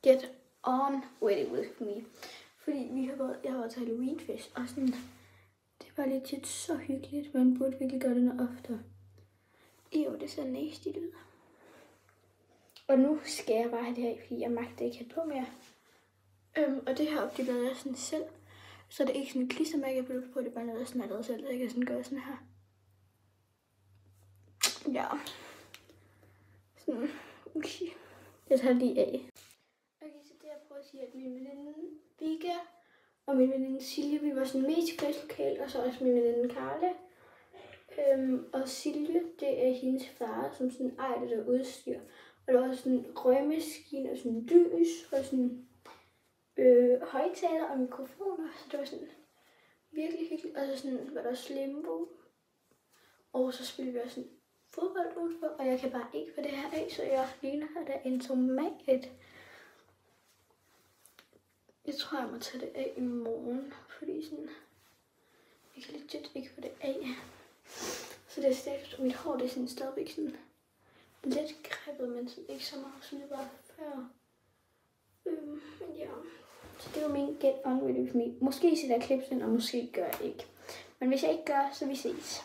get on with it with me. Fordi jeg har været til Halloweenfest, og sådan, det var lidt tit så hyggeligt. Man burde virkelig gøre det noget oftere. Jo, det ser nasty ud. Og nu skal jeg bare have det her, fordi jeg magter ikke have på mere. Og det her, det lavede jeg sådan selv. Så det er ikke sådan en klistermærke på, det er bare noget, jeg sådan har lavet selv. Så jeg kan sådan gøre sådan her. Ja. Sådan, okay. Jeg tager lige af. Okay, så det jeg prøver at sige, at min veninde Vika og min veninde Silje, vi var sådan mest i klasselokale, og så også min veninde Karla. Og Silje, det er hendes far, som sådan ejer det der udstyr. Og der var sådan en røgmaskine og sådan lys og sådan højtaler og mikrofoner. Så det var sådan virkelig hyggeligt. Og så sådan var der også limbo. Og så spillede vi også sådan fodbold udenfor. Og jeg kan bare ikke få det her af, så jeg ligner her der en tomat. Jeg tror, jeg må tage det af i morgen, fordi sådan, jeg kan legit ikke få det af. Så det er stadig, mit hår det er sådan stadigvæk sådan lidt grebet, men sådan ikke så meget, som det var før. Men ja, så det var min get on with me. Måske sætter jeg clips ind, og måske gør jeg ikke. Men hvis jeg ikke gør, så vi ses.